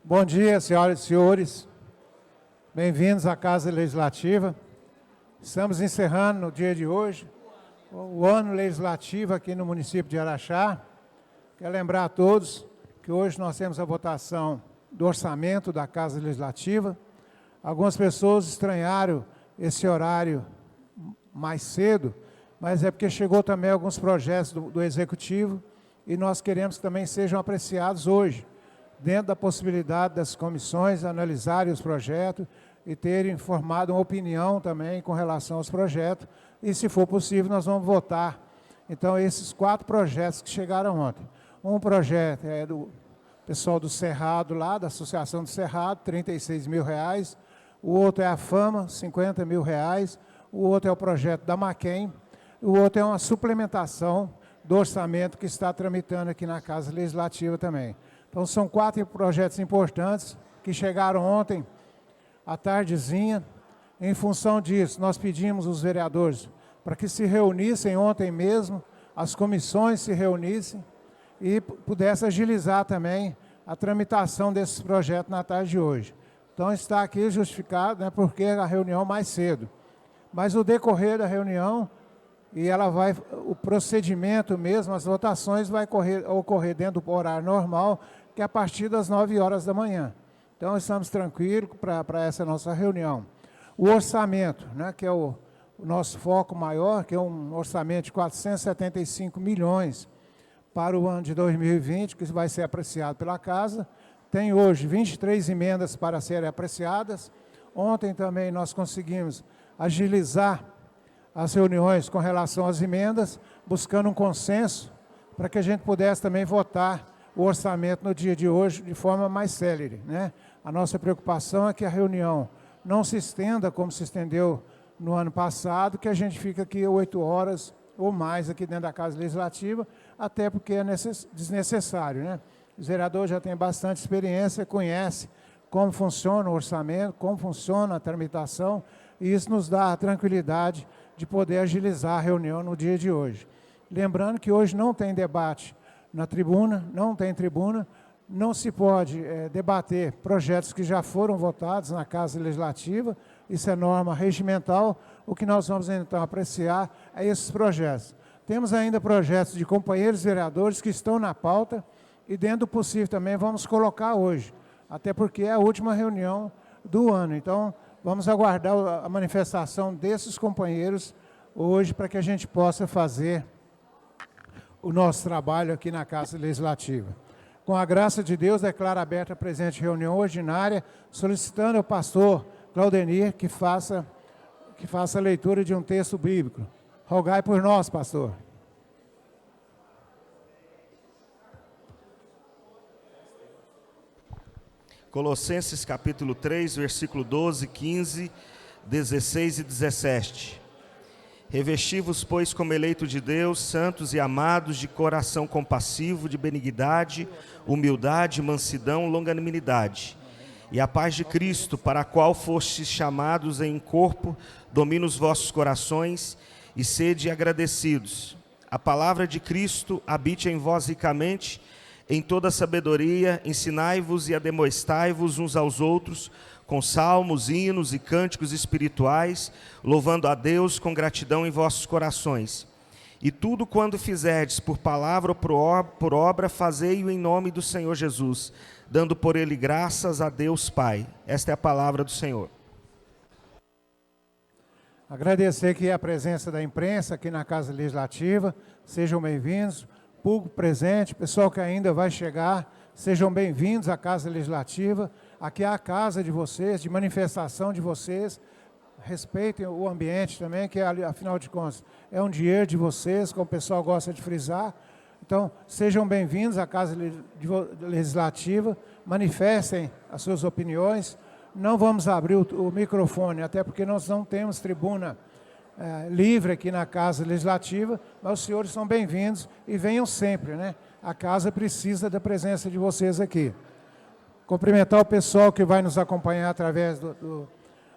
Bom dia, senhoras e senhores. Bem-vindos à Casa Legislativa. Estamos encerrando no dia de hoje o ano legislativo aqui no município de Araxá. Quero lembrar a todos que hoje nós temos a votação do orçamento da Casa Legislativa. Algumas pessoas estranharam esse horário mais cedo, mas é porque chegou também alguns projetos do Executivo e nós queremos que também sejam apreciados hoje, dentro da possibilidade das comissões analisarem os projetos e terem formado uma opinião também com relação aos projetos. E, se for possível, nós vamos votar. Então, esses 4 projetos que chegaram ontem. Um projeto é do pessoal do Cerrado, lá, da Associação do Cerrado, R$36 mil. O outro é a Fama, R$50 mil. O outro é o projeto da Maquem. O outro é uma suplementação do orçamento que está tramitando aqui na Casa Legislativa também. Então, são 4 projetos importantes que chegaram ontem à tardezinha. Em função disso, nós pedimos aos vereadores para que se reunissem ontem mesmo, as comissões se reunissem e pudesse agilizar também a tramitação desses projetos na tarde de hoje. Então, está aqui justificado, porque a reunião mais cedo. Mas o decorrer da reunião, o procedimento mesmo, as votações vai ocorrer dentro do horário normal, que é a partir das 9 horas da manhã. Então, estamos tranquilos para essa nossa reunião. O orçamento, que é o nosso foco maior, que é um orçamento de 475 milhões para o ano de 2020, que vai ser apreciado pela Casa. Tem hoje 23 emendas para serem apreciadas. Ontem também nós conseguimos agilizar as reuniões com relação às emendas, buscando um consenso para que a gente pudesse também votar o orçamento no dia de hoje de forma mais célere. A nossa preocupação é que a reunião não se estenda como se estendeu no ano passado, que a gente fica aqui 8 horas ou mais aqui dentro da Casa Legislativa, até porque é desnecessário. Os vereadores já têm bastante experiência, conhecem como funciona o orçamento, como funciona a tramitação, e isso nos dá a tranquilidade de poder agilizar a reunião no dia de hoje. Lembrando que hoje não tem debate na tribuna, não se pode debater projetos que já foram votados na Casa Legislativa, isso é norma regimental. O que nós vamos então apreciar é esses projetos. Temos ainda projetos de companheiros vereadores que estão na pauta e, dentro do possível, também vamos colocar hoje, até porque é a última reunião do ano. Então, vamos aguardar a manifestação desses companheiros hoje para que a gente possa fazer o nosso trabalho aqui na Casa Legislativa. Com a graça de Deus, declaro aberta a presente reunião ordinária, solicitando ao pastor Claudenir que faça a leitura de um texto bíblico. Rogai por nós, pastor. Colossenses capítulo 3, versículo 12, 15, 16 e 17. Revesti-vos, pois, como eleito de Deus, santos e amados, de coração compassivo, de benignidade, humildade, mansidão, longanimidade. E a paz de Cristo, para a qual fostes chamados em corpo, domine os vossos corações e sede agradecidos. A palavra de Cristo habite em vós ricamente, em toda sabedoria, ensinai-vos e ademoestai-vos uns aos outros, com salmos, hinos e cânticos espirituais, louvando a Deus com gratidão em vossos corações. E tudo quando fizerdes, por palavra ou por obra, fazei-o em nome do Senhor Jesus, dando por ele graças a Deus Pai. Esta é a palavra do Senhor. Agradecer aqui a presença da imprensa aqui na Casa Legislativa. Sejam bem-vindos. Público presente, pessoal que ainda vai chegar, sejam bem-vindos à Casa Legislativa. Aqui é a casa de vocês, de manifestação de vocês. Respeitem o ambiente também, que afinal de contas é um dinheiro de vocês, como o pessoal gosta de frisar. Então, sejam bem-vindos à Casa Legislativa, manifestem as suas opiniões. Não vamos abrir o microfone, até porque nós não temos tribuna livre aqui na Casa Legislativa, mas os senhores são bem-vindos e venham sempre. A casa precisa da presença de vocês aqui. Cumprimentar o pessoal que vai nos acompanhar através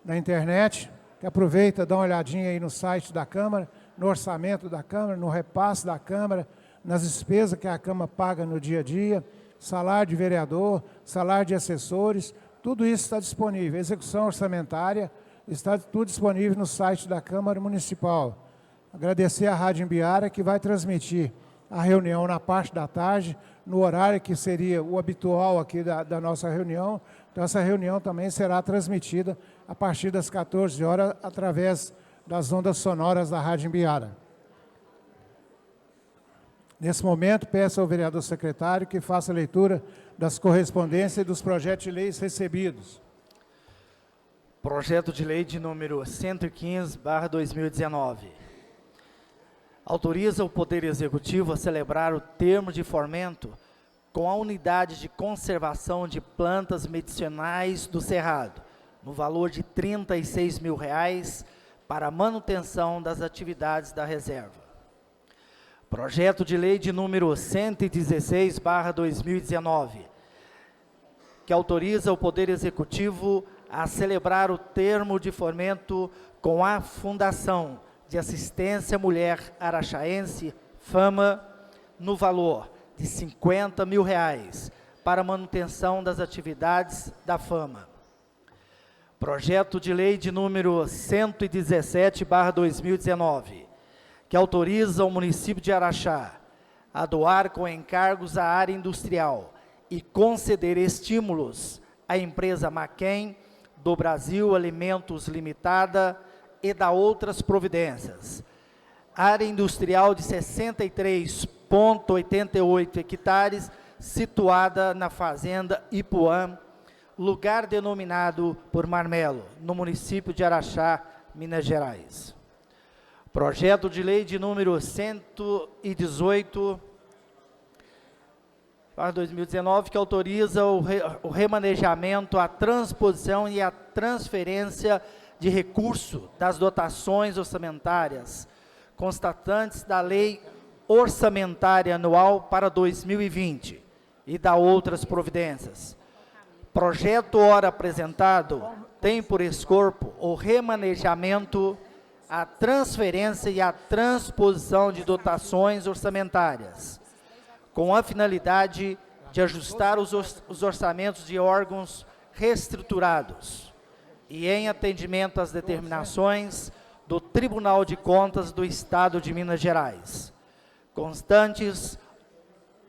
da internet, que aproveita, dá uma olhadinha aí no site da Câmara, no orçamento da Câmara, no repasse da Câmara, nas despesas que a Câmara paga no dia a dia. salário de vereador, salário de assessores, tudo isso está disponível. Execução orçamentária, está tudo disponível no site da Câmara Municipal. Agradecer à Rádio Imbirara, que vai transmitir a reunião na parte da tarde, no horário que seria o habitual aqui da nossa reunião. Então, essa reunião também será transmitida a partir das 14 horas, através das ondas sonoras da Rádio Imbirara. Nesse momento, peço ao vereador secretário que faça a leitura das correspondências e dos projetos de leis recebidos. Projeto de lei de número 115/2019. Autoriza o Poder Executivo a celebrar o termo de fomento com a Unidade de Conservação de Plantas Medicinais do Cerrado, no valor de R$ 36 mil para a manutenção das atividades da reserva. Projeto de lei de número 116/2019, que autoriza o Poder Executivo a celebrar o termo de fomento com a Fundação de Assistência Mulher Araxaense, FAMA, no valor de R$ 50 mil para a manutenção das atividades da FAMA. Projeto de lei de número 117/2019, que autoriza o município de Araxá a doar com encargos a área industrial e conceder estímulos à empresa Maquem do Brasil Alimentos Limitada e da outras providências. Área industrial de 63,88 hectares, situada na fazenda Ipuã, lugar denominado por Marmelo, no município de Araxá, Minas Gerais. Projeto de lei de número 118/2019, que autoriza o remanejamento, a transposição e a transferência de recurso das dotações orçamentárias constatantes da Lei Orçamentária Anual para 2020 e da outras providências. Projeto ora apresentado tem por escopo o remanejamento, a transferência e a transposição de dotações orçamentárias, com a finalidade de ajustar os orçamentos de órgãos reestruturados e em atendimento às determinações do Tribunal de Contas do Estado de Minas Gerais, constantes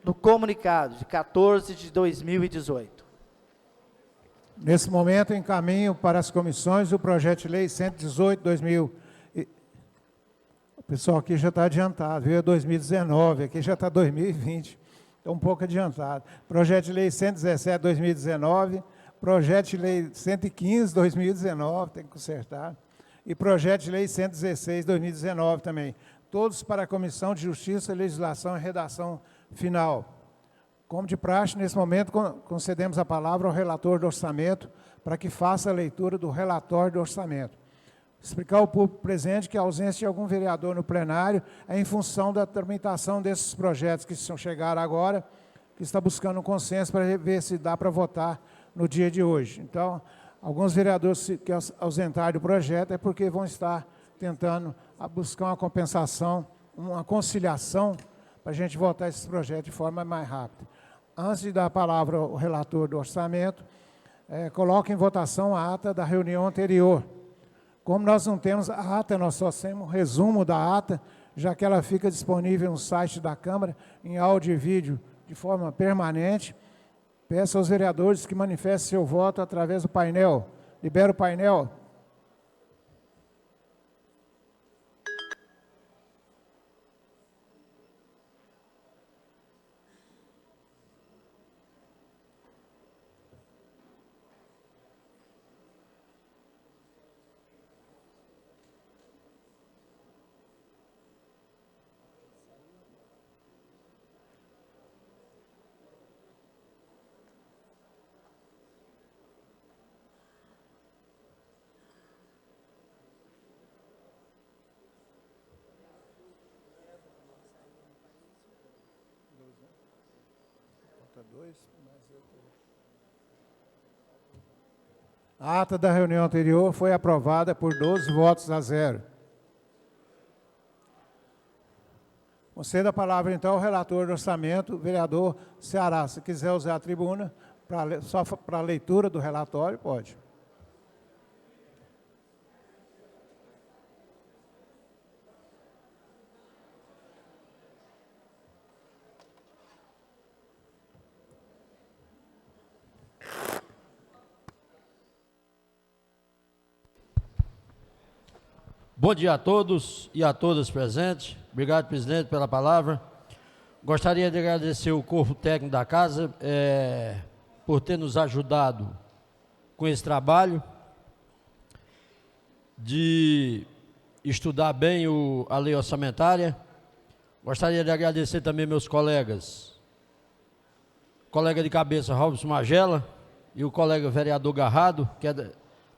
no comunicado de 14 de 2018. Nesse momento, encaminho para as comissões o projeto de lei 118/2000. O pessoal aqui já está adiantado, viu? 2019, aqui já está 2020, está um pouco adiantado. Projeto de lei 117/2019, projeto de lei 115/2019, tem que consertar, e projeto de lei 116/2019 também. Todos para a Comissão de Justiça, Legislação e Redação Final. Como de praxe, nesse momento, concedemos a palavra ao relator do orçamento para que faça a leitura do relatório do orçamento. Explicar ao público presente que a ausência de algum vereador no plenário é em função da tramitação desses projetos que chegaram agora, que está buscando um consenso para ver se dá para votar no dia de hoje. Então, alguns vereadores que ausentaram do projeto é porque vão estar tentando buscar uma compensação, uma conciliação, para a gente votar esses projetos de forma mais rápida. Antes de dar a palavra ao relator do orçamento, coloque em votação a ata da reunião anterior. Como nós não temos a ata, nós só temos um resumo da ata, já que ela fica disponível no site da Câmara, em áudio e vídeo, de forma permanente. Peço aos vereadores que manifestem seu voto através do painel. Libero o painel. A ata da reunião anterior foi aprovada por 12 votos a 0. Concedo a palavra, então, ao relator do orçamento, vereador Ceará. Se quiser usar a tribuna, só para a leitura do relatório, pode. Bom dia a todos e a todas presentes. Obrigado, presidente, pela palavra. Gostaria de agradecer o corpo técnico da casa por ter nos ajudado com esse trabalho de estudar bem a lei orçamentária. Gostaria de agradecer também meus colegas, colega de cabeça Robson Magela e o colega vereador Garrado, que é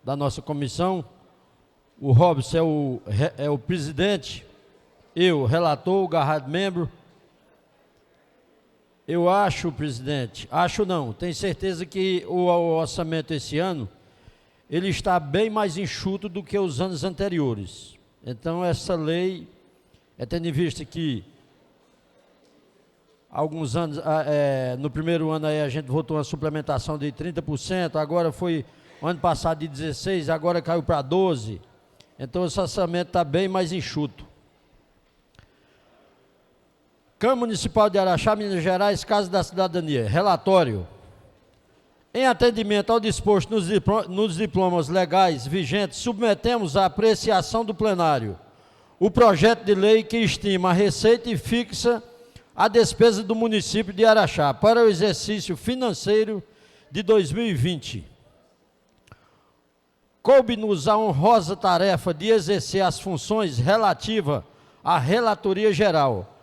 da nossa comissão. O Robson é o presidente, eu, relator, o Garrado, membro. Eu acho, presidente, tenho certeza que o orçamento esse ano, ele está bem mais enxuto do que os anos anteriores. Então, essa lei, tendo em vista que alguns anos, no primeiro ano aí a gente votou uma suplementação de 30%, agora foi, ano passado de 16%, agora caiu para 12%. Então, esse orçamento está bem mais enxuto. Câmara Municipal de Araxá, Minas Gerais, Casa da Cidadania. Relatório. Em atendimento ao disposto nos diplomas legais vigentes, submetemos à apreciação do plenário o projeto de lei que estima a receita e fixa a despesa do município de Araxá para o exercício financeiro de 2020. Coube-nos a honrosa tarefa de exercer as funções relativas à relatoria geral,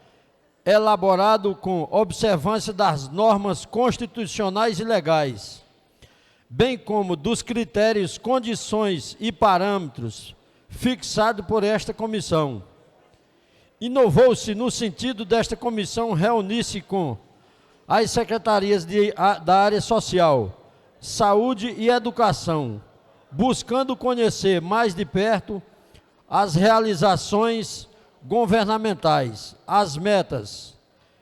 elaborado com observância das normas constitucionais e legais, bem como dos critérios, condições e parâmetros fixados por esta comissão. Inovou-se no sentido desta comissão reunir-se com as secretarias da área social, saúde e educação, buscando conhecer mais de perto as realizações governamentais, as metas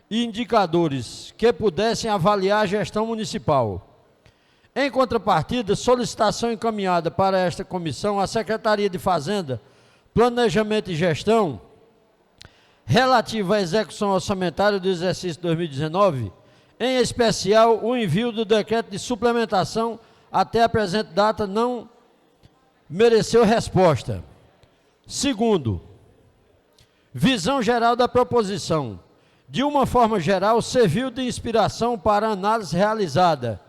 e indicadores que pudessem avaliar a gestão municipal. Em contrapartida, solicitação encaminhada para esta comissão à Secretaria de Fazenda, Planejamento e Gestão, relativa à execução orçamentária do exercício 2019, em especial o envio do decreto de suplementação até a presente data não mereceu resposta. Segundo, visão geral da proposição. De uma forma geral, serviu de inspiração para a análise realizada.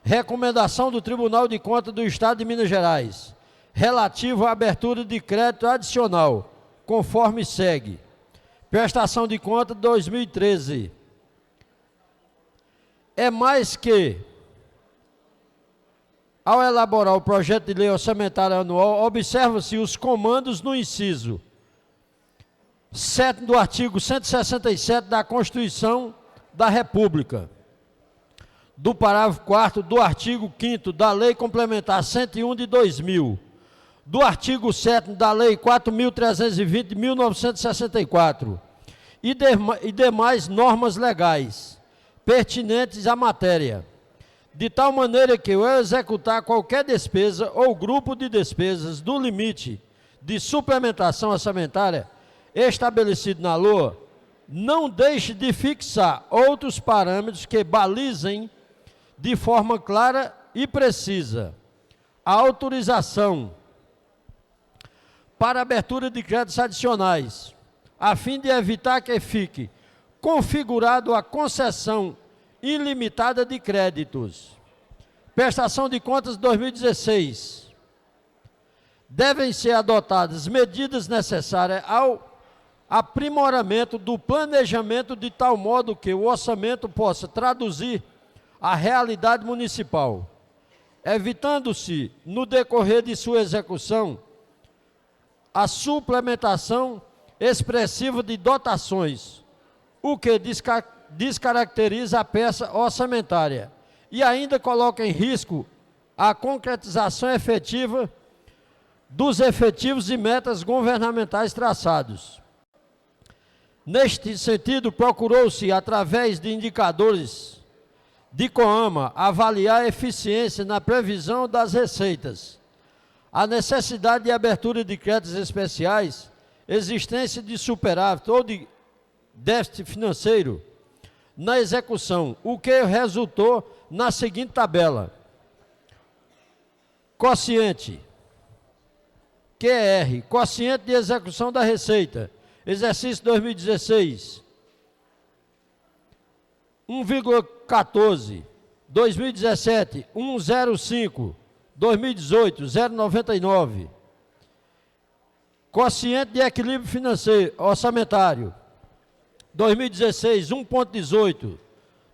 Recomendação do Tribunal de Contas do Estado de Minas Gerais, relativo à abertura de crédito adicional, conforme segue. Prestação de conta 2013. É mais que, ao elaborar o projeto de lei orçamentária anual, observa-se os comandos no inciso 7 do artigo 167 da Constituição da República, do parágrafo 4º do artigo 5º da Lei Complementar 101 de 2000, do artigo 7º da Lei 4.320 de 1964 e demais normas legais pertinentes à matéria, de tal maneira que, ao executar qualquer despesa ou grupo de despesas do limite de suplementação orçamentária estabelecido na LOA, não deixe de fixar outros parâmetros que balizem de forma clara e precisa a autorização para abertura de créditos adicionais, a fim de evitar que fique configurado a concessão ilimitada de créditos. Prestação de contas 2016. Devem ser adotadas medidas necessárias ao aprimoramento do planejamento de tal modo que o orçamento possa traduzir a realidade municipal, evitando-se, no decorrer de sua execução, a suplementação expressiva de dotações, o que descaracteriza a peça orçamentária e ainda coloca em risco a concretização efetiva dos efetivos e metas governamentais traçados. Neste sentido, procurou-se, através de indicadores de COAMA, avaliar a eficiência na previsão das receitas, a necessidade de abertura de créditos especiais, existência de superávit ou de déficit financeiro na execução, o que resultou na seguinte tabela. Quociente, QR, quociente de execução da receita, exercício 2016, 1,14, 2017, 1,05, 2018, 0,99. Quociente de equilíbrio financeiro, orçamentário, 2016, 1,18,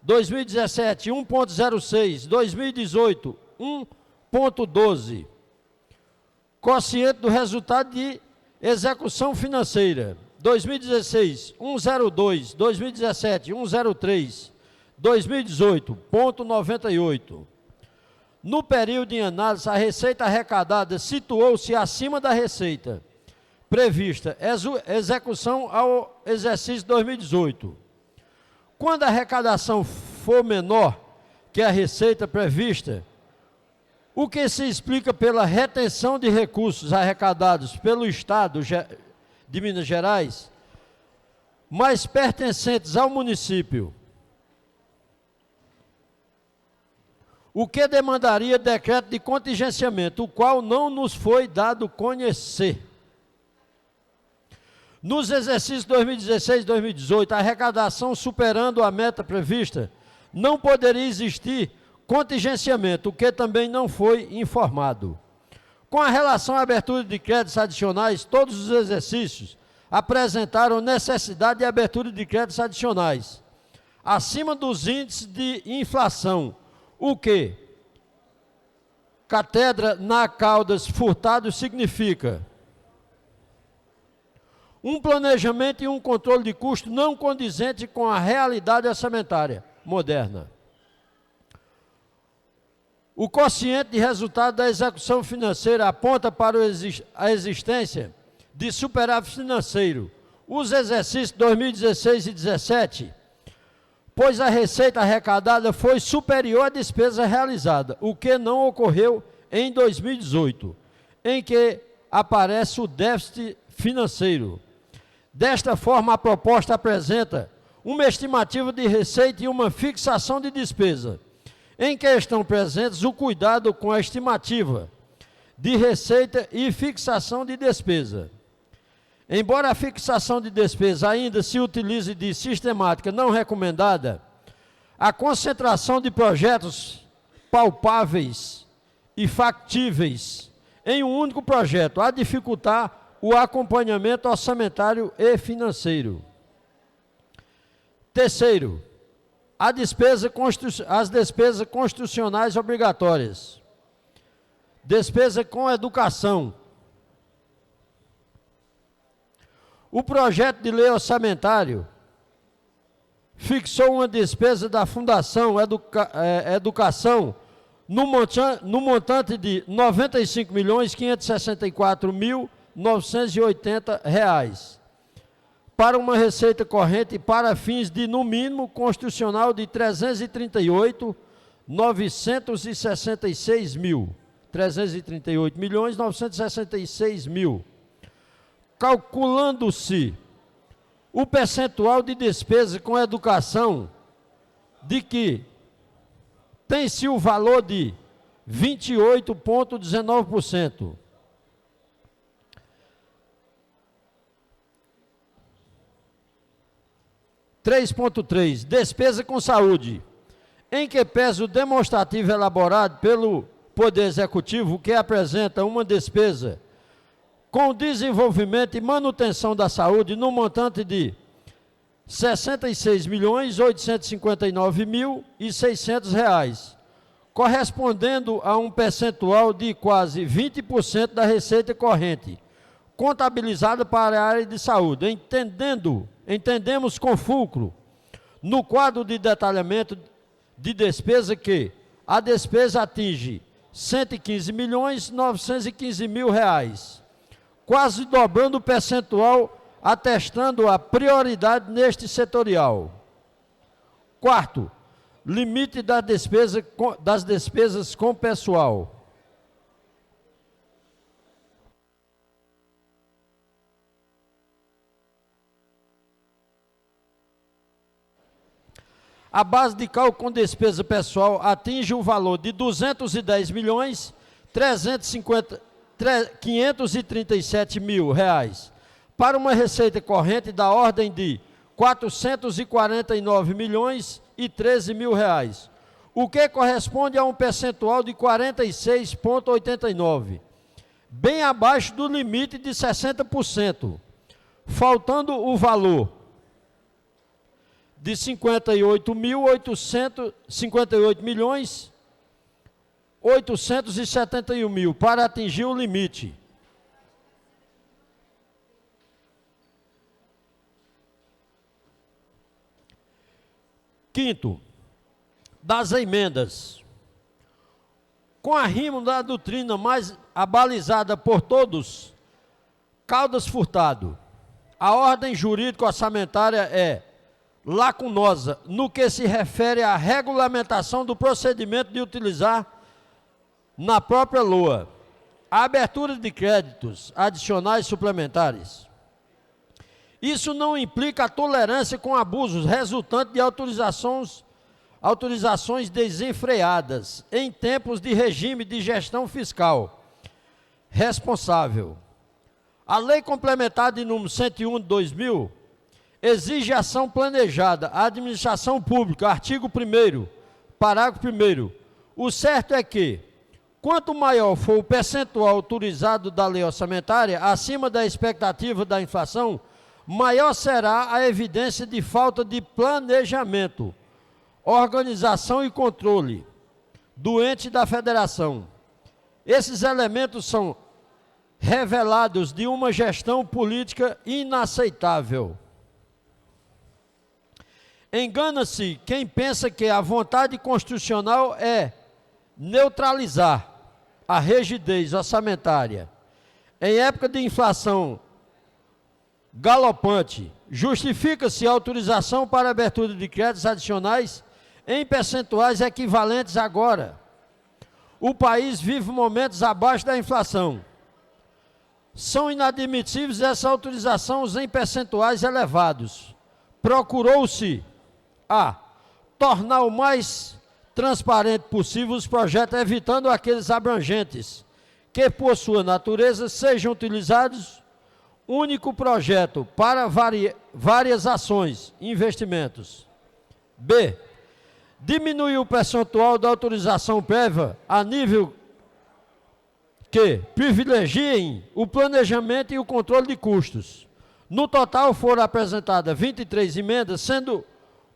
2017, 1,06, 2018, 1,12. Quociente do resultado de execução financeira, 2016, 1,02, 2017, 1,03, 2018, 0,98. No período em análise, a receita arrecadada situou-se acima da receita prevista, execução ao exercício 2018. Quando a arrecadação for menor que a receita prevista, o que se explica pela retenção de recursos arrecadados pelo Estado de Minas Gerais, mas pertencentes ao município, o que demandaria decreto de contingenciamento, o qual não nos foi dado conhecer. Nos exercícios 2016 e 2018, a arrecadação superando a meta prevista, não poderia existir contingenciamento, o que também não foi informado. Com a relação à abertura de créditos adicionais, todos os exercícios apresentaram necessidade de abertura de créditos adicionais, acima dos índices de inflação, o que, cátedra na Caldas Furtado, significa um planejamento e um controle de custo não condizente com a realidade orçamentária moderna. O quociente de resultado da execução financeira aponta para a existência de superávit financeiro. Os exercícios 2016 e 2017, pois a receita arrecadada foi superior à despesa realizada, o que não ocorreu em 2018, em que aparece o déficit financeiro. Desta forma, a proposta apresenta uma estimativa de receita e uma fixação de despesa, em que estão presentes o cuidado com a estimativa de receita e fixação de despesa. Embora a fixação de despesa ainda se utilize de sistemática não recomendada, a concentração de projetos palpáveis e factíveis em um único projeto a dificultar o acompanhamento orçamentário e financeiro. Terceiro, as despesas constitucionais obrigatórias. Despesa com educação. O projeto de lei orçamentário fixou uma despesa da Fundação Educação no montante de R$ 95.564.980, para uma receita corrente para fins de, no mínimo, constitucional de R$ 338.966.000, calculando-se o percentual de despesa com educação, de que tem-se o valor de 28,19%. Despesa com saúde, em que pese o demonstrativo elaborado pelo Poder Executivo, que apresenta uma despesa com desenvolvimento e manutenção da saúde no montante de R$ 66.859.600, correspondendo a um percentual de quase 20% da receita corrente, contabilizada para a área de saúde. Entendemos com fulcro, no quadro de detalhamento de despesa, que a despesa atinge R$ 115.915.000, quase dobrando o percentual atestando a prioridade neste setorial. Quarto, limite das despesas com pessoal. A base de cálculo com despesa pessoal atinge o valor de R$ 210.537.000, para uma receita corrente da ordem de R$ 449.013.000, o que corresponde a um percentual de 46,89%, bem abaixo do limite de 60%, faltando o valor de 58.871.000 para atingir o limite. Quinto, das emendas. Com a rima da doutrina mais abalizada por todos, Caldas Furtado, a ordem jurídico-orçamentária é lacunosa no que se refere à regulamentação do procedimento de utilizar na própria LOA a abertura de créditos adicionais suplementares. Isso não implica a tolerância com abusos resultantes de autorizações desenfreadas em tempos de regime de gestão fiscal responsável. A Lei Complementar de número 101 de 2000 exige ação planejada, a administração pública, artigo 1º, parágrafo 1º. O certo é que, quanto maior for o percentual autorizado da lei orçamentária, acima da expectativa da inflação, maior será a evidência de falta de planejamento, organização e controle do ente da federação. Esses elementos são revelados de uma gestão política inaceitável. Engana-se quem pensa que a vontade constitucional é neutralizar a rigidez orçamentária. Em época de inflação galopante, justifica-se a autorização para abertura de créditos adicionais em percentuais equivalentes agora. O país vive momentos abaixo da inflação. São inadmissíveis essa autorização em percentuais elevados. Procurou-se a tornar o mais transparente possível os projetos, evitando aqueles abrangentes, que por sua natureza sejam utilizados único projeto para várias ações e investimentos. B. Diminuir o percentual da autorização prévia a nível que privilegiem o planejamento e o controle de custos. No total foram apresentadas 23 emendas, sendo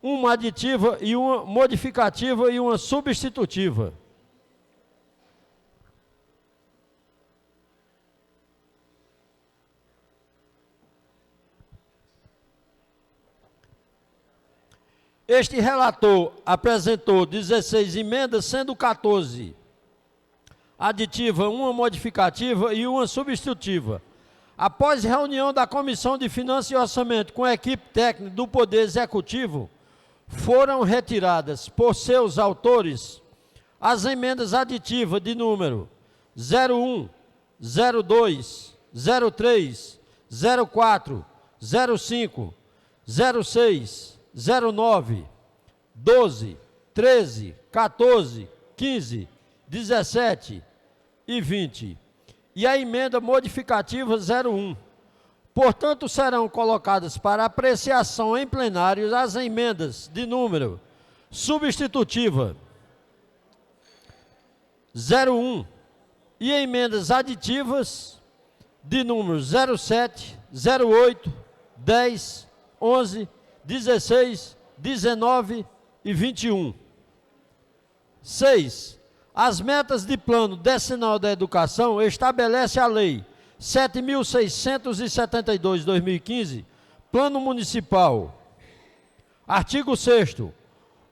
uma aditiva e uma modificativa e uma substitutiva. Este relator apresentou 16 emendas, sendo 14 aditiva, uma modificativa e uma substitutiva. Após reunião da Comissão de Finanças e Orçamento com a equipe técnica do Poder Executivo, foram retiradas por seus autores as emendas aditivas de número 01, 02, 03, 04, 05, 06, 09, 12, 13, 14, 15, 17 e 20. E a emenda modificativa 01. Portanto, serão colocadas para apreciação em plenário as emendas de número substitutiva 01 e emendas aditivas de número 07, 08, 10, 11, 16, 19 e 21. 6. As metas de plano decenal da educação estabelece a Lei 7.672, 2015, Plano Municipal. Artigo 6º.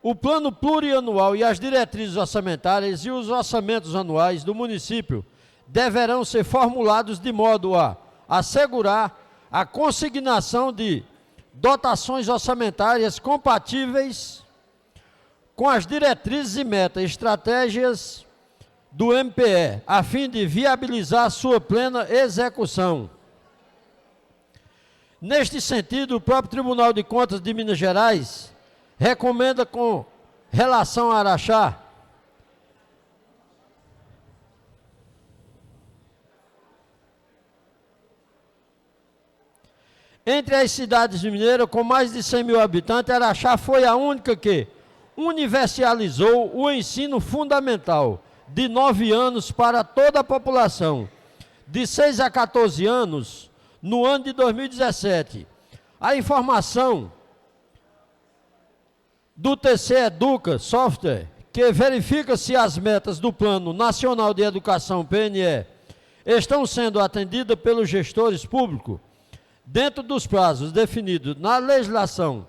O plano plurianual e as diretrizes orçamentárias e os orçamentos anuais do município deverão ser formulados de modo a assegurar a consignação de dotações orçamentárias compatíveis com as diretrizes e metas, estratégias do MPE, a fim de viabilizar sua plena execução. Neste sentido, o próprio Tribunal de Contas de Minas Gerais recomenda, com relação a Araxá, entre as cidades mineiras com mais de 100 mil habitantes, Araxá foi a única que universalizou o ensino fundamental de 9 anos para toda a população, de 6 a 14 anos, no ano de 2017. A informação do TC Educa Software, que verifica se as metas do Plano Nacional de Educação, PNE, estão sendo atendidas pelos gestores públicos, dentro dos prazos definidos na legislação.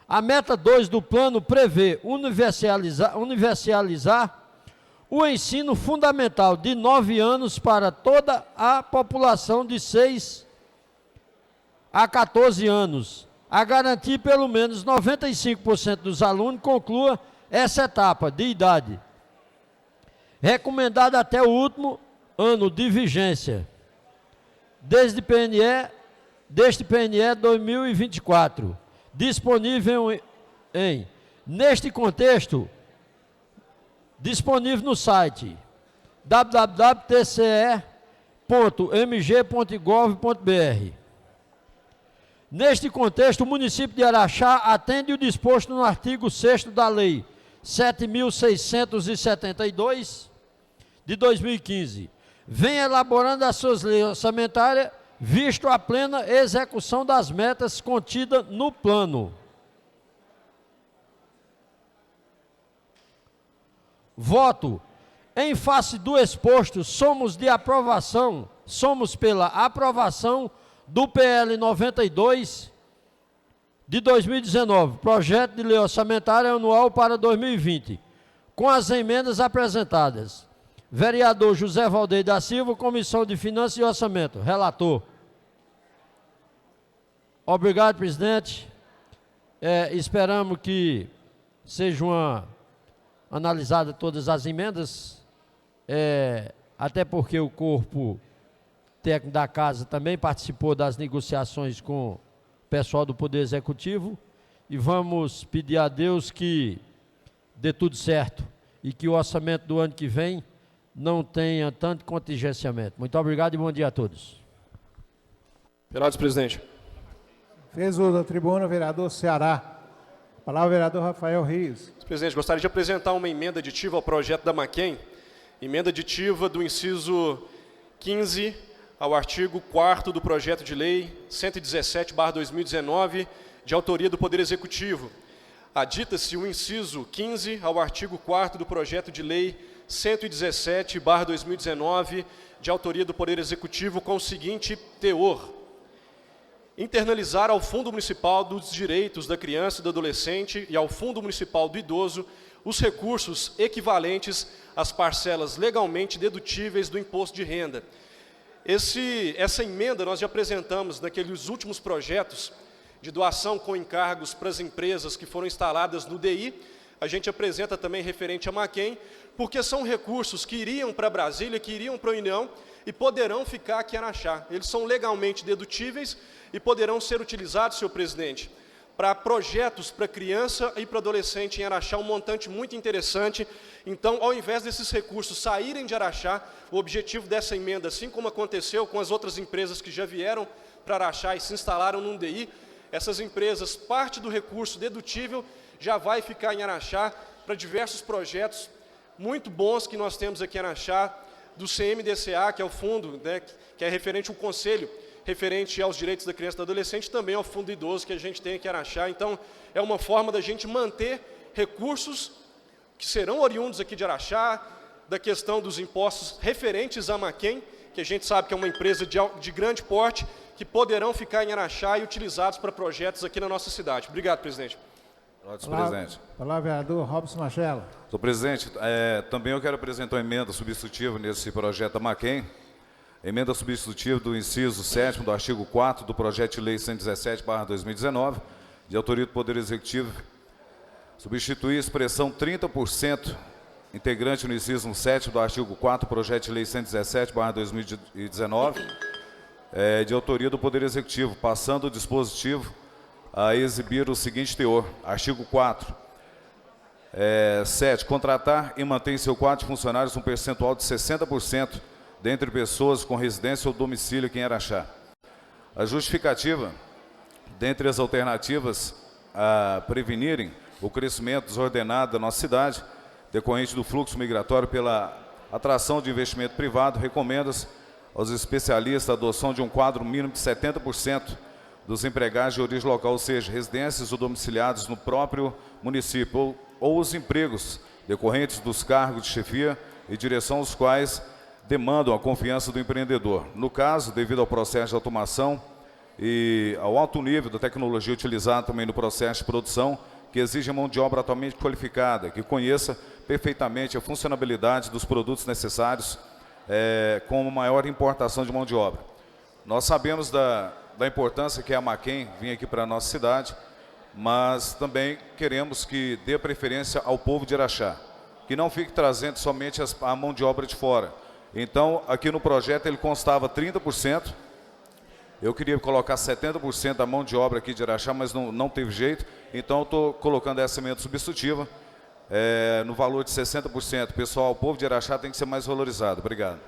A meta 2 do plano prevê universalizar o ensino fundamental de 9 anos para toda a população de 6 a 14 anos, a garantir pelo menos 95% dos alunos conclua essa etapa de idade, recomendada até o último ano de vigência, deste PNE 2024, disponível neste contexto, disponível no site www.tce.mg.gov.br. Neste contexto, o município de Araxá atende o disposto no artigo 6º da Lei 7.672, de 2015. Vem elaborando as suas leis orçamentárias, visto a plena execução das metas contidas no plano. Voto. Em face do exposto, somos pela aprovação do PL 92 de 2019, projeto de lei orçamentária anual para 2020, com as emendas apresentadas. Vereador José Valdeir da Silva, Comissão de Finanças e Orçamento, relator. Obrigado, presidente. Esperamos que sejam analisadas todas as emendas, até porque o corpo técnico da casa também participou das negociações com o pessoal do Poder Executivo, e vamos pedir a Deus que dê tudo certo e que o orçamento do ano que vem não tenha tanto contingenciamento. Muito obrigado e bom dia a todos. Vereador presidente. Fez uso da tribuna o vereador Ceará. Palavra o vereador Rafael Rios. Presidente, gostaria de apresentar uma emenda aditiva ao projeto da Maquen, emenda aditiva do inciso 15 ao artigo 4º do projeto de lei 117/2019, de autoria do Poder Executivo. Adita-se o inciso 15 ao artigo 4º do projeto de lei 117/2019, de autoria do Poder Executivo, com o seguinte teor: internalizar ao Fundo Municipal dos Direitos da Criança e do Adolescente e ao Fundo Municipal do Idoso os recursos equivalentes às parcelas legalmente dedutíveis do imposto de renda. Essa emenda nós já apresentamos naqueles últimos projetos de doação com encargos para as empresas que foram instaladas no DI. A gente apresenta também referente a Maquen, porque são recursos que iriam para Brasília, que iriam para a União e poderão ficar aqui em Araxá. Eles são legalmente dedutíveis e poderão ser utilizados, senhor presidente, para projetos para criança e para adolescente em Araxá, um montante muito interessante. Então, ao invés desses recursos saírem de Araxá, o objetivo dessa emenda, assim como aconteceu com as outras empresas que já vieram para Araxá e se instalaram num DI, essas empresas, parte do recurso dedutível já vai ficar em Araxá para diversos projetos muito bons que nós temos aqui em Araxá, do CMDCA, que é o fundo, né, que é referente ao conselho, referente aos direitos da criança e do adolescente, também ao fundo idoso que a gente tem aqui em Araxá. Então, é uma forma da gente manter recursos que serão oriundos aqui de Araxá, da questão dos impostos referentes à Maquen, que a gente sabe que é uma empresa de grande porte, que poderão ficar em Araxá e utilizados para projetos aqui na nossa cidade. Obrigado, presidente. Presidente. Palavra vereador Robson Machella. Senhor presidente, também eu quero apresentar uma emenda substitutiva nesse projeto da Maquen, Emenda substitutiva do inciso 7º do artigo 4º do projeto de lei 117/2019, de autoria do Poder Executivo, substituir a expressão 30% integrante no inciso 7º do artigo 4º do projeto de lei 117/2019, de autoria do Poder Executivo, passando o dispositivo a exibir o seguinte teor. Artigo 4º. 7. Contratar e manter em seu quadro de funcionários um percentual de 60% dentre pessoas com residência ou domicílio aqui em Araxá. A justificativa, dentre as alternativas a prevenirem o crescimento desordenado da nossa cidade, decorrente do fluxo migratório pela atração de investimento privado, recomenda-se aos especialistas a adoção de um quadro mínimo de 70% dos empregados de origem local, ou seja, residências ou domiciliados no próprio município, ou os empregos decorrentes dos cargos de chefia e direção, os quais demandam a confiança do empreendedor. No caso, devido ao processo de automação e ao alto nível da tecnologia utilizada também no processo de produção, que exige mão de obra atualmente qualificada, que conheça perfeitamente a funcionalidade dos produtos necessários, com maior importação de mão de obra. Nós sabemos da importância que é a Maquem vir aqui para a nossa cidade, mas também queremos que dê preferência ao povo de Araxá, que não fique trazendo somente a mão de obra de fora. Então, aqui no projeto ele constava 30%, eu queria colocar 70% da mão de obra aqui de Araxá, mas não teve jeito, então eu estou colocando essa emenda substitutiva no valor de 60%. Pessoal, o povo de Araxá tem que ser mais valorizado. Obrigado.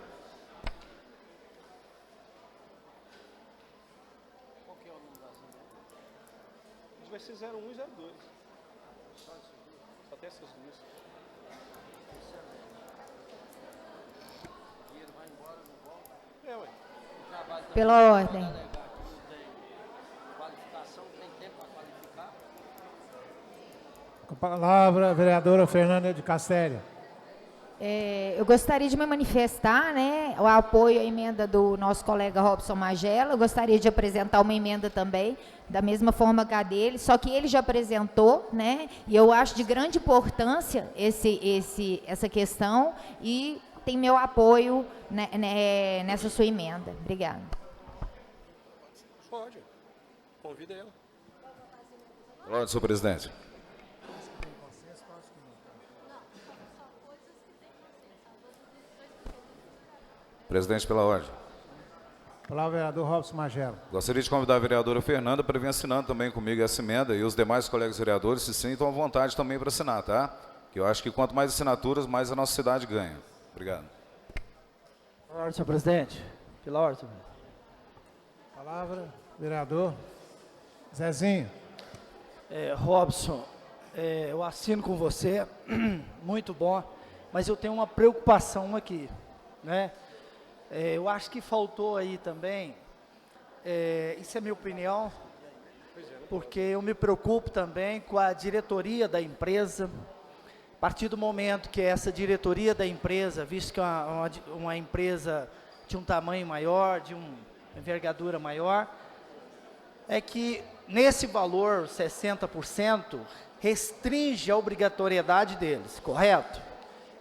Vai ser 01 e 02. Só tem essas duas. Ué. Pela ordem. Com a palavra, a vereadora Fernanda de Castelli. Eu gostaria de me manifestar, né, o apoio à emenda do nosso colega Robson Magela. Eu gostaria de apresentar uma emenda também, da mesma forma que a dele, só que ele já apresentou, né, e eu acho de grande importância essa questão e tem meu apoio, né, nessa sua emenda. Obrigada. Pode. Convida ela. Pela ordem, senhor presidente. Presidente, pela ordem. Palavra, vereador Robson Magela. Gostaria de convidar a vereadora Fernanda para vir assinando também comigo essa emenda, e os demais colegas vereadores se sintam à vontade também para assinar, tá? Que eu acho que quanto mais assinaturas, mais a nossa cidade ganha. Obrigado. Pela ordem, senhor presidente. Pela ordem, senhor. Palavra, vereador Zezinho. Robson, eu assino com você, muito bom, mas eu tenho uma preocupação aqui, né? Eu acho que faltou aí também, isso é minha opinião, porque eu me preocupo também com a diretoria da empresa. A partir do momento que essa diretoria da empresa, visto que é uma empresa de um tamanho maior, de uma envergadura maior, é que nesse valor 60% restringe a obrigatoriedade deles, correto?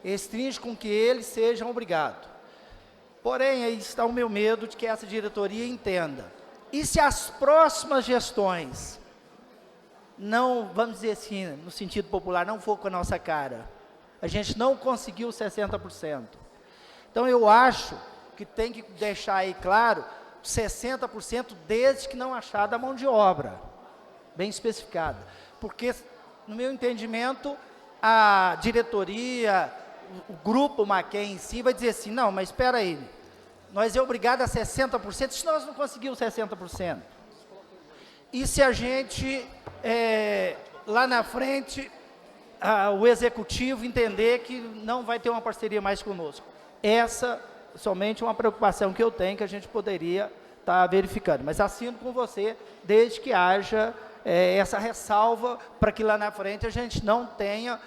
Restringe com que eles sejam obrigados. Porém, aí está o meu medo de que essa diretoria entenda. E se as próximas gestões não, vamos dizer assim, no sentido popular, não for com a nossa cara, a gente não conseguiu 60%. Então, eu acho que tem que deixar aí claro 60% desde que não achada a mão de obra, bem especificada. Porque, no meu entendimento, a diretoria, o grupo Maquem em si vai dizer assim, não, mas espera aí, nós é obrigado a 60%, se nós não conseguimos 60%. E se a gente, lá na frente, o executivo entender que não vai ter uma parceria mais conosco? Essa somente uma preocupação que eu tenho, que a gente poderia estar verificando. Mas assino com você, desde que haja essa ressalva, para que lá na frente a gente não tenha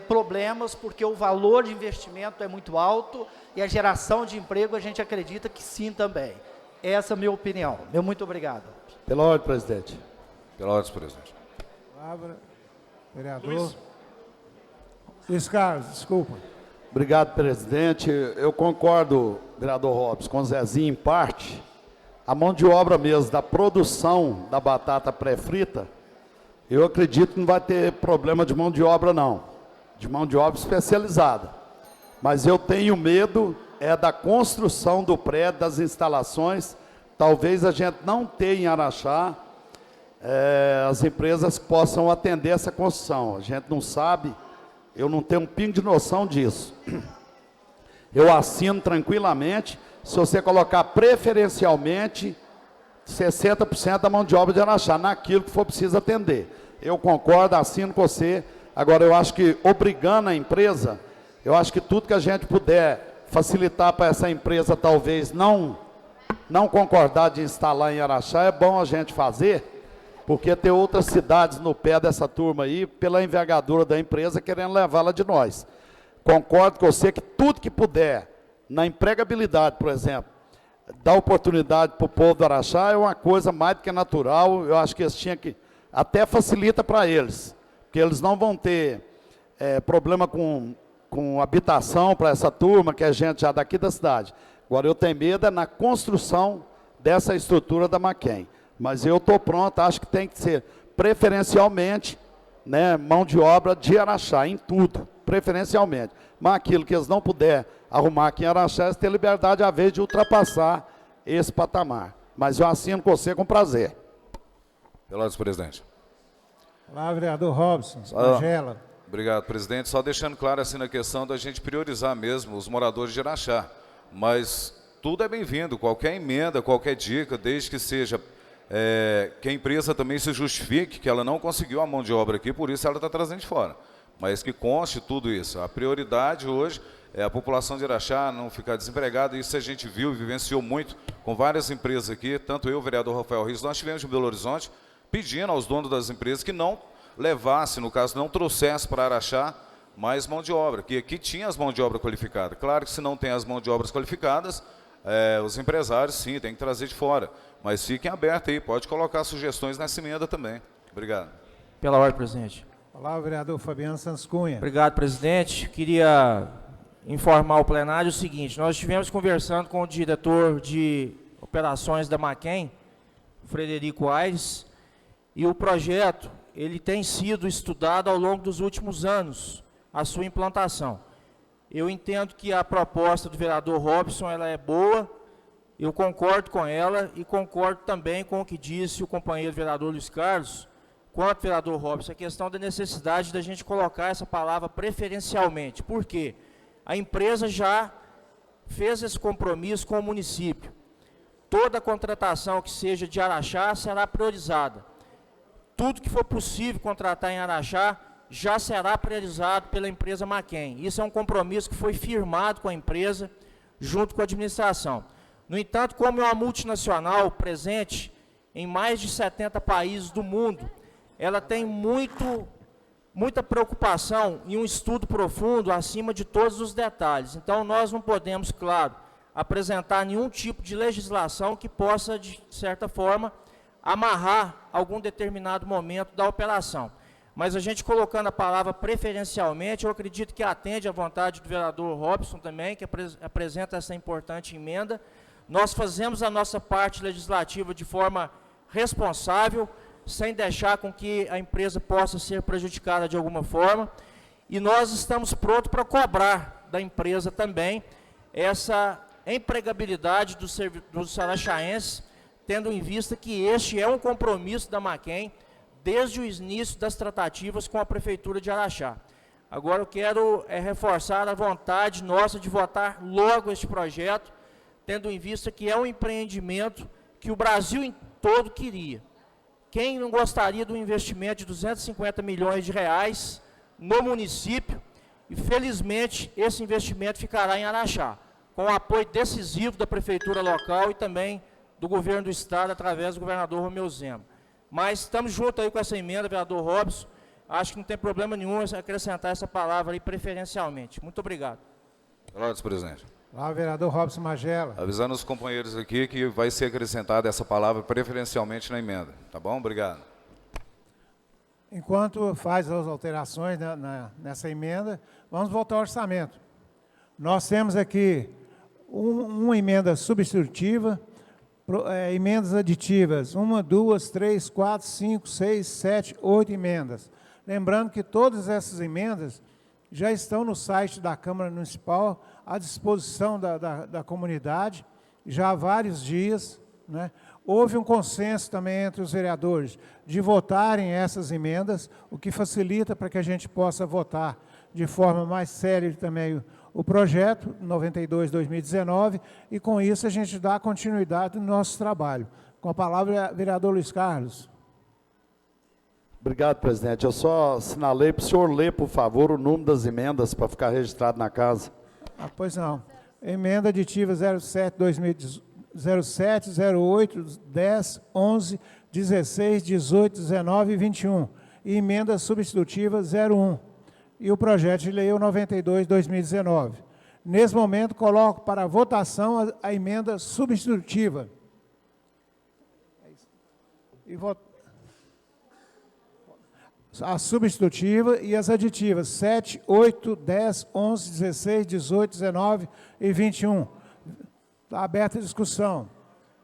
problemas, porque o valor de investimento é muito alto e a geração de emprego a gente acredita que sim também. Essa é a minha opinião. Meu muito obrigado. Pela ordem, presidente. Pela ordem, presidente. Palavra, vereador Luiz Carlos, desculpa. Obrigado, presidente. Eu concordo, vereador Robson, com o Zezinho em parte. A mão de obra mesmo da produção da batata pré-frita, eu acredito que não vai ter problema de mão de obra, não. De mão de obra especializada. Mas eu tenho medo da construção do prédio, das instalações. Talvez a gente não tenha em Araxá as empresas que possam atender essa construção. A gente não sabe, eu não tenho um pingo de noção disso. Eu assino tranquilamente, se você colocar preferencialmente 60% da mão de obra de Araxá, naquilo que for preciso atender. Eu concordo, assino com você. Agora, eu acho que, obrigando a empresa, eu acho que tudo que a gente puder facilitar para essa empresa, talvez não concordar de instalar em Araxá, é bom a gente fazer, porque tem outras cidades no pé dessa turma aí, pela envergadura da empresa, querendo levá-la de nós. Concordo com você que tudo que puder, na empregabilidade, por exemplo, dar oportunidade para o povo do Araxá é uma coisa mais do que natural. Eu acho que eles tinham que, até facilita para eles, porque eles não vão ter problema com habitação para essa turma, que é gente já daqui da cidade. Agora, eu tenho medo na construção dessa estrutura da Maquem. Mas eu estou pronto, acho que tem que ser preferencialmente, né, mão de obra de Araxá, em tudo, preferencialmente. Mas aquilo que eles não puderem arrumar aqui em Araxá, eles têm liberdade, a vez de ultrapassar esse patamar. Mas eu assino com você com prazer. Pelo presidente. Olá, vereador Robson, Magela. Obrigado, presidente. Só deixando claro assim na questão da gente priorizar mesmo os moradores de Araxá. Mas tudo é bem-vindo, qualquer emenda, qualquer dica, desde que seja que a empresa também se justifique que ela não conseguiu a mão de obra aqui, por isso ela está trazendo de fora. Mas que conste tudo isso. A prioridade hoje é a população de Araxá não ficar desempregada. Isso a gente viu e vivenciou muito com várias empresas aqui, tanto eu, o vereador Rafael Rios, nós tivemos em Belo Horizonte, pedindo aos donos das empresas que não levasse, no caso, não trouxesse para Araxá mais mão de obra, que aqui tinha as mãos de obra qualificadas. Claro que se não tem as mãos de obras qualificadas, os empresários, sim, tem que trazer de fora. Mas fiquem abertos aí, pode colocar sugestões nessa emenda também. Obrigado. Pela ordem, presidente. Olá, vereador Fabiano Santos Cunha. Obrigado, presidente. Queria informar o plenário o seguinte: nós estivemos conversando com o diretor de operações da Maquem, Frederico Aires, e o projeto ele tem sido estudado ao longo dos últimos anos, a sua implantação. Eu entendo que a proposta do vereador Robson ela é boa, eu concordo com ela e concordo também com o que disse o companheiro vereador Luiz Carlos, quanto vereador Robson, a questão da necessidade da gente colocar essa palavra preferencialmente. Por quê? A empresa já fez esse compromisso com o município. Toda contratação que seja de Araxá será priorizada. Tudo que for possível contratar em Araxá já será priorizado pela empresa Maquem. Isso é um compromisso que foi firmado com a empresa, junto com a administração. No entanto, como é uma multinacional presente em mais de 70 países do mundo, ela tem muita preocupação em um estudo profundo acima de todos os detalhes. Então, nós não podemos, claro, apresentar nenhum tipo de legislação que possa, de certa forma, amarrar algum determinado momento da operação. Mas a gente colocando a palavra preferencialmente, eu acredito que atende à vontade do vereador Robson também, que apresenta essa importante emenda. Nós fazemos a nossa parte legislativa de forma responsável, sem deixar com que a empresa possa ser prejudicada de alguma forma. E nós estamos prontos para cobrar da empresa também essa empregabilidade dos araxaenses, tendo em vista que este é um compromisso da Maquem desde o início das tratativas com a Prefeitura de Araxá. Agora eu quero reforçar a vontade nossa de votar logo este projeto, tendo em vista que é um empreendimento que o Brasil todo queria. Quem não gostaria do investimento de 250 milhões de reais no município? E felizmente esse investimento ficará em Araxá, com o apoio decisivo da Prefeitura local e também do governo do estado, através do governador Romeu Zema. Mas estamos juntos aí com essa emenda, vereador Robson. Acho que não tem problema nenhum acrescentar essa palavra aí preferencialmente. Muito obrigado. Senhor presidente. Olá, vereador Robson Magela. Avisando os companheiros aqui que vai ser acrescentada essa palavra preferencialmente na emenda. Tá bom? Obrigado. Enquanto faz as alterações nessa emenda, vamos voltar ao orçamento. Nós temos aqui uma emenda substitutiva, emendas aditivas, 1, 2, 3, 4, 5, 6, 7, 8 emendas. Lembrando que todas essas emendas já estão no site da Câmara Municipal, à disposição da comunidade, já há vários dias, né? Houve um consenso também entre os vereadores de votarem essas emendas, o que facilita para que a gente possa votar de forma mais célere também o projeto 92/2019, e com isso a gente dá continuidade no nosso trabalho. Com a palavra, vereador Luiz Carlos. Obrigado, presidente. Eu só assinalei para o senhor ler, por favor, o número das emendas para ficar registrado na casa. Pois não. Emenda aditiva 07, 08, 10, 11, 16, 18, 19 e 21. E emenda substitutiva 01. E o projeto de lei 92/2019. Nesse momento, coloco para votação a emenda substitutiva. A substitutiva e as aditivas 7, 8, 10, 11, 16, 18, 19 e 21. Está aberta a discussão.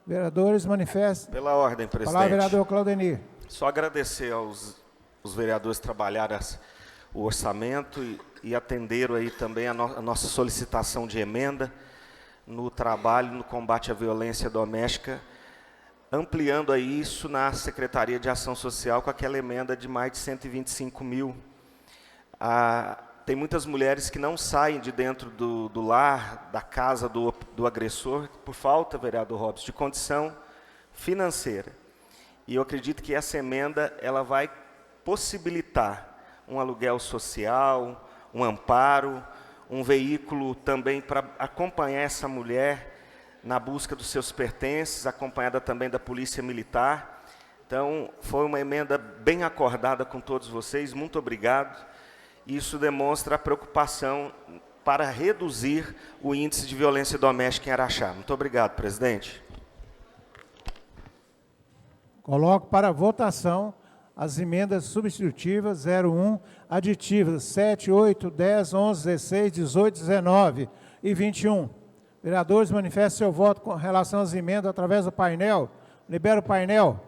Vereadores, manifestem. Pela ordem, presidente. Palavra, vereador Claudenir. Só agradecer os vereadores que trabalharam o orçamento e atenderam aí também a nossa solicitação de emenda no trabalho, no combate à violência doméstica, ampliando aí isso na Secretaria de Ação Social com aquela emenda de mais de 125 mil. Tem muitas mulheres que não saem de dentro do lar, da casa do agressor, por falta, vereador Robson, de condição financeira. E eu acredito que essa emenda ela vai possibilitar um aluguel social, um amparo, um veículo também para acompanhar essa mulher na busca dos seus pertences, acompanhada também da Polícia Militar. Então, foi uma emenda bem acordada com todos vocês, muito obrigado. Isso demonstra a preocupação para reduzir o índice de violência doméstica em Araxá. Muito obrigado, presidente. Coloco para votação as emendas substitutivas 01, aditivas 7, 8, 10, 11, 16, 18, 19 e 21. Vereadores, manifestem seu voto com relação às emendas através do painel. Libera o painel.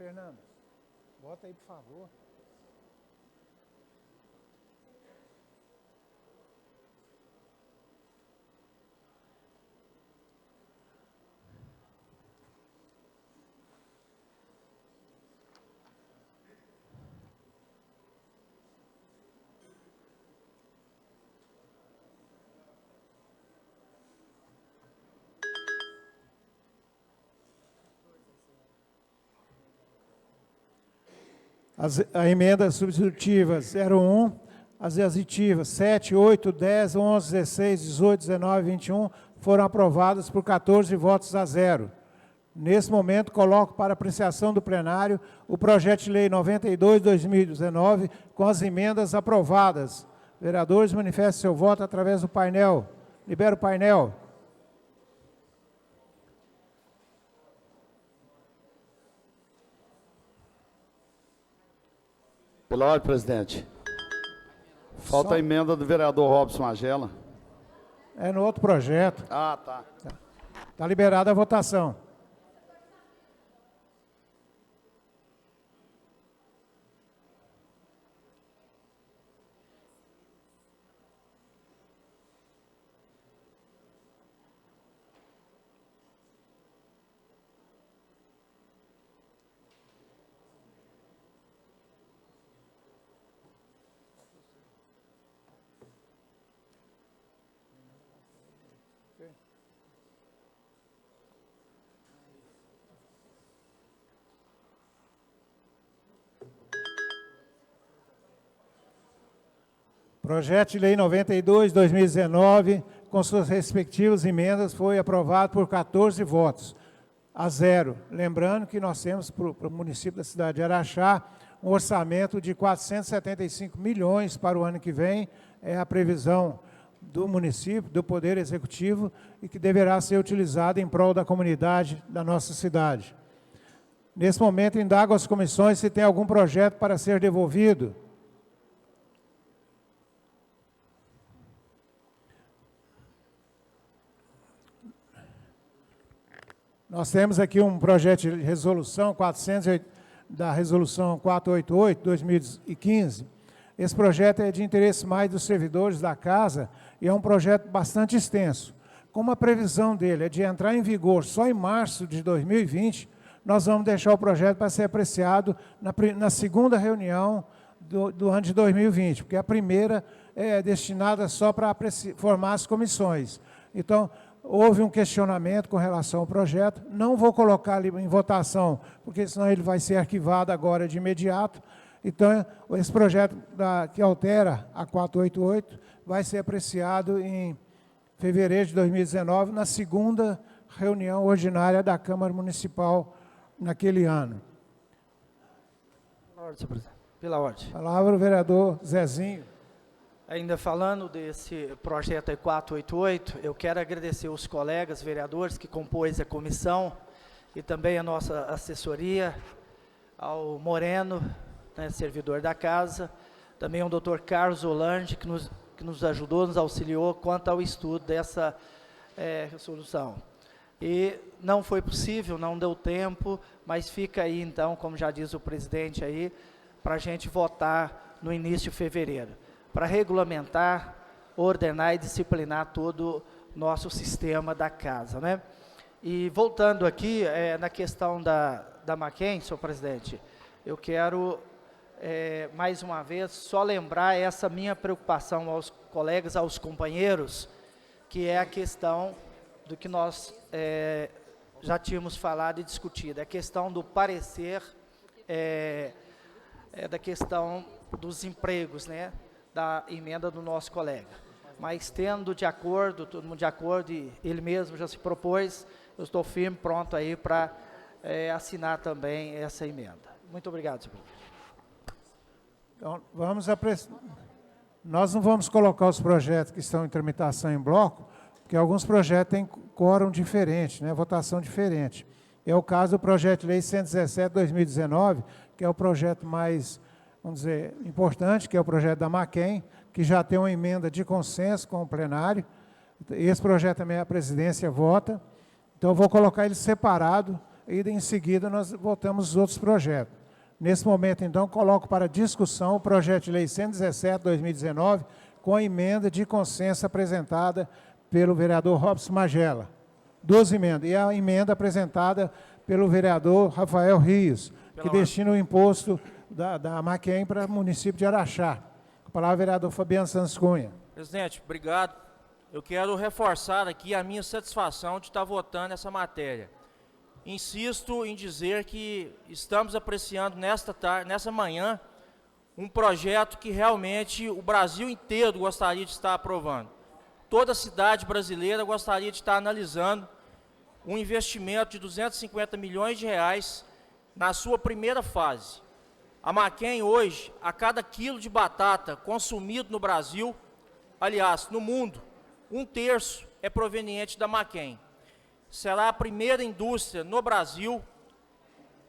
Fernanda, bota aí, por favor. A emenda substitutiva 01, as aditivas 7, 8, 10, 11, 16, 18, 19 e 21 foram aprovadas por 14 votos a 0. Nesse momento, coloco para apreciação do plenário o projeto de lei 92/2019 com as emendas aprovadas. Vereadores, manifestem seu voto através do painel. Libera o painel. Pela ordem, presidente. Falta a emenda do vereador Robson Magela. É no outro projeto. Ah, tá. Está liberada a votação. Projeto de Lei 92/2019, com suas respectivas emendas, foi aprovado por 14 votos a 0. Lembrando que nós temos para o município da cidade de Araxá um orçamento de 475 milhões para o ano que vem, é a previsão do município, do Poder Executivo, e que deverá ser utilizado em prol da comunidade da nossa cidade. Nesse momento, indago as comissões se tem algum projeto para ser devolvido. Nós temos aqui um projeto de resolução, da resolução 488/2015. Esse projeto é de interesse mais dos servidores da casa e é um projeto bastante extenso. Como a previsão dele é de entrar em vigor só em março de 2020, nós vamos deixar o projeto para ser apreciado na segunda reunião do ano de 2020, porque a primeira é destinada só para formar as comissões. Então, houve um questionamento com relação ao projeto, não vou colocar ali em votação, porque senão ele vai ser arquivado agora de imediato. Então, esse projeto que altera a 488 vai ser apreciado em fevereiro de 2019, na segunda reunião ordinária da Câmara Municipal naquele ano. Pela ordem, senhor presidente. Pela ordem. Palavra o vereador Zezinho. Ainda falando desse projeto 488, eu quero agradecer os colegas vereadores que compôs a comissão e também a nossa assessoria, ao Moreno, né, servidor da casa, também ao doutor Carlos Hollande, que nos ajudou, nos auxiliou quanto ao estudo dessa resolução. E não foi possível, não deu tempo, mas fica aí então, como já diz o presidente aí, para a gente votar no início de fevereiro, para regulamentar, ordenar e disciplinar todo o nosso sistema da casa, né? E voltando aqui, na questão da Mackenzie, senhor presidente, eu quero, mais uma vez, só lembrar essa minha preocupação aos colegas, aos companheiros, que é a questão do que nós já tínhamos falado e discutido, a questão do parecer, da questão dos empregos, né? Da emenda do nosso colega, mas tendo de acordo, todo mundo de acordo, e ele mesmo já se propôs, eu estou firme, pronto aí para assinar também essa emenda. Muito obrigado, senhor presidente. Então, nós não vamos colocar os projetos que estão em tramitação em bloco, porque alguns projetos têm quórum diferente, né, votação diferente. É o caso do projeto de lei 117/2019, que é o projeto mais, vamos dizer, importante, que é o projeto da Mackenzie, que já tem uma emenda de consenso com o plenário. Esse projeto também a presidência vota. Então, eu vou colocar ele separado e, em seguida, nós votamos os outros projetos. Nesse momento, então, coloco para discussão o projeto de lei 117/2019, com a emenda de consenso apresentada pelo vereador Robson Magela. 2 emendas. E a emenda apresentada pelo vereador Rafael Rios, que destina o imposto da Mackenzie para o município de Araxá. Com a palavra, vereador Fabiano Santos Cunha. Presidente, obrigado. Eu quero reforçar aqui a minha satisfação de estar votando essa matéria. Insisto em dizer que estamos apreciando nessa manhã um projeto que realmente o Brasil inteiro gostaria de estar aprovando. Toda cidade brasileira gostaria de estar analisando um investimento de 250 milhões de reais na sua primeira fase. A Mackenzie hoje, a cada quilo de batata consumido no Brasil, aliás, no mundo, 1/3 é proveniente da Mackenzie. Será a primeira indústria no Brasil,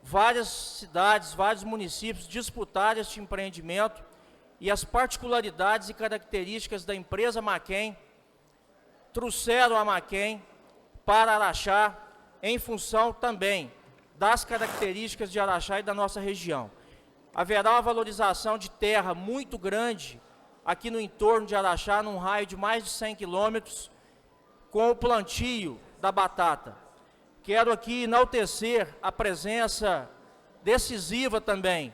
várias cidades, vários municípios disputarem este empreendimento e as particularidades e características da empresa Mackenzie trouxeram a Mackenzie para Araxá em função também das características de Araxá e da nossa região. Haverá uma valorização de terra muito grande aqui no entorno de Araxá, num raio de mais de 100 quilômetros, com o plantio da batata. Quero aqui enaltecer a presença decisiva também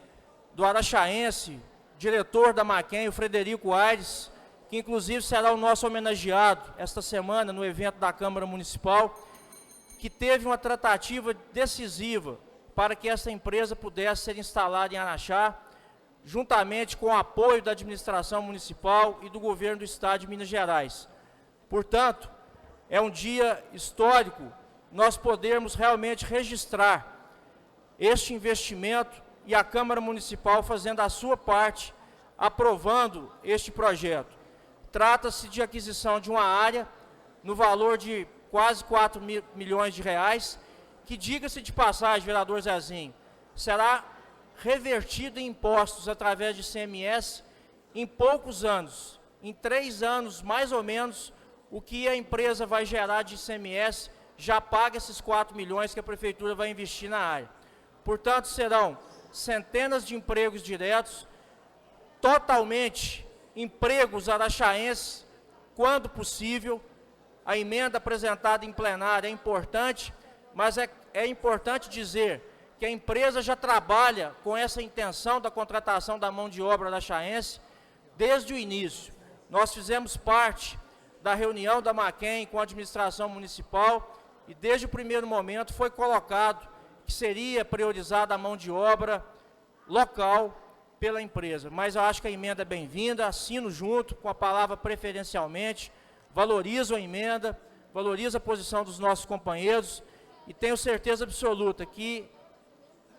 do araxaense, diretor da Mackenzie, o Frederico Aires, que inclusive será o nosso homenageado esta semana no evento da Câmara Municipal, que teve uma tratativa decisiva para que essa empresa pudesse ser instalada em Araxá, juntamente com o apoio da administração municipal e do governo do estado de Minas Gerais. Portanto, é um dia histórico nós podermos realmente registrar este investimento e a Câmara Municipal fazendo a sua parte, aprovando este projeto. Trata-se de aquisição de uma área no valor de quase 4 milhões de reais, que, diga-se de passagem, vereador Zezinho, será revertido em impostos através de CMS em poucos anos, em 3 anos mais ou menos, o que a empresa vai gerar de ICMS já paga esses 4 milhões que a prefeitura vai investir na área. Portanto, serão centenas de empregos diretos, totalmente empregos araxaenses, quando possível. A emenda apresentada em plenário é importante, mas é importante dizer que a empresa já trabalha com essa intenção da contratação da mão de obra araxaense desde o início. Nós fizemos parte da reunião da Maquen com a administração municipal e desde o primeiro momento foi colocado que seria priorizada a mão de obra local pela empresa. Mas eu acho que a emenda é bem-vinda, assino junto com a palavra preferencialmente, valorizo a emenda, valorizo a posição dos nossos companheiros e tenho certeza absoluta que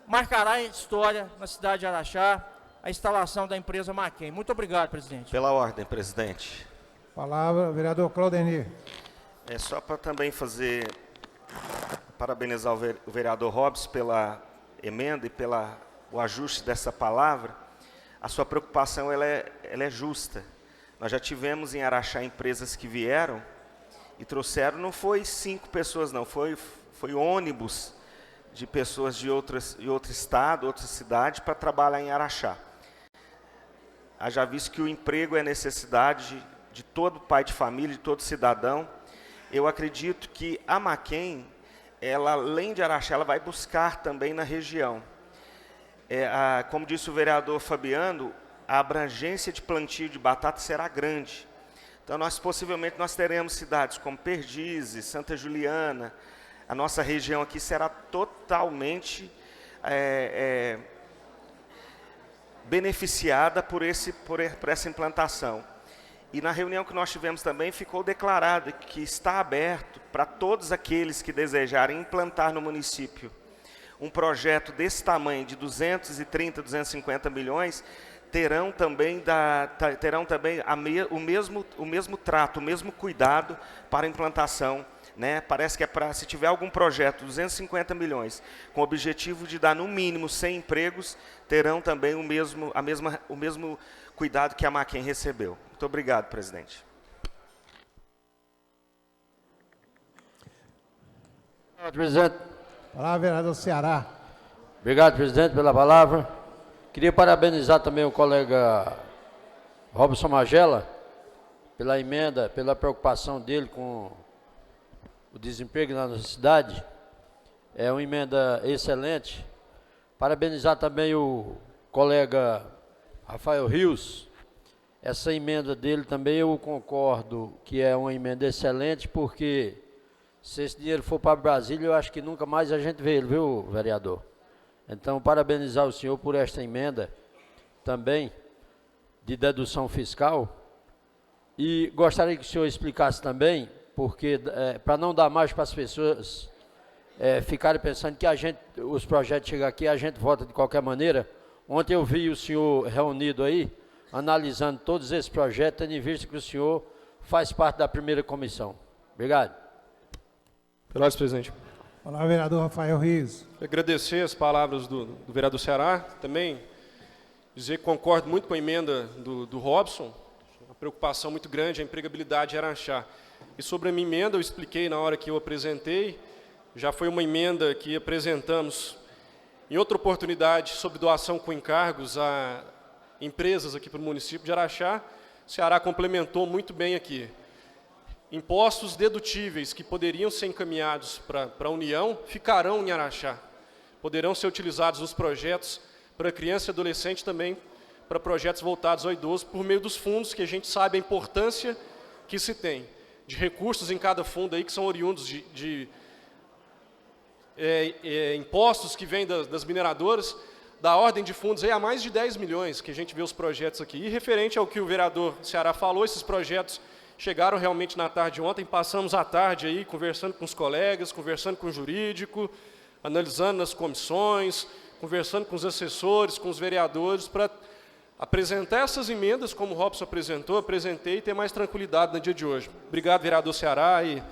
marcará a história na cidade de Araxá a instalação da empresa Maquen. Muito obrigado, presidente. Pela ordem, presidente. Palavra, vereador Claudenir. É só para também parabenizar o vereador Robson pela emenda e o ajuste dessa palavra. A sua preocupação ela é justa. Nós já tivemos em Araxá empresas que vieram e trouxeram, não foi 5 pessoas não, foi ônibus de pessoas de outro estado, outra cidade, para trabalhar em Araxá. Haja visto que o emprego é necessidade de todo pai de família, de todo cidadão. Eu acredito que a Maquen, ela, além de Araxá, ela vai buscar também na região. Como disse o vereador Fabiano, a abrangência de plantio de batata será grande. Então, possivelmente nós teremos cidades como Perdizes, Santa Juliana. A nossa região aqui será totalmente beneficiada por essa implantação. E na reunião que nós tivemos também ficou declarado que está aberto para todos aqueles que desejarem implantar no município um projeto desse tamanho, de 230, 250 milhões, terão também o mesmo trato, o mesmo cuidado para a implantação. Né? Parece que se tiver algum projeto, 250 milhões, com o objetivo de dar no mínimo 100 empregos, terão também o mesmo cuidado que a Maquen recebeu. Muito obrigado, presidente. Presidente. Palavra, vereador Ceará. Obrigado, presidente, pela palavra. Queria parabenizar também o colega Robson Magela pela emenda, pela preocupação dele com o desemprego na nossa cidade. É uma emenda excelente. Parabenizar também o colega Rafael Rios. Essa emenda dele também eu concordo que é uma emenda excelente, porque se esse dinheiro for para Brasília, eu acho que nunca mais a gente vê ele, viu, vereador? Então, parabenizar o senhor por esta emenda também de dedução fiscal. E gostaria que o senhor explicasse também, porque para não dar mais para as pessoas ficarem pensando que os projetos chegam aqui e a gente vota de qualquer maneira. Ontem eu vi o senhor reunido aí, analisando todos esses projetos, tendo em vista que o senhor faz parte da primeira comissão. Obrigado. Pela ordem, presidente. Olá, vereador Rafael Rios. Agradecer as palavras do vereador Ceará, também dizer que concordo muito com a emenda do Robson, uma preocupação muito grande, a empregabilidade de Araxá. E sobre a minha emenda, eu expliquei na hora que eu apresentei, já foi uma emenda que apresentamos em outra oportunidade sobre doação com encargos a empresas aqui para o município de Araxá. O Ceará complementou muito bem aqui. Impostos dedutíveis que poderiam ser encaminhados para a União ficarão em Araxá. Poderão ser utilizados nos projetos para criança e adolescente, também para projetos voltados ao idoso, por meio dos fundos, que a gente sabe a importância que se tem, de recursos em cada fundo aí, que são oriundos de impostos que vêm das mineradoras. da ordem de fundos aí a mais de 10 milhões, que a gente vê os projetos aqui. E referente ao que o vereador Ceará falou, esses projetos chegaram realmente na tarde ontem, passamos a tarde aí conversando com os colegas, conversando com o jurídico, analisando nas comissões, conversando com os assessores, com os vereadores, para apresentar essas emendas, como o Robson apresentou, apresentei e ter mais tranquilidade no dia de hoje. Obrigado, vereador Ceará, e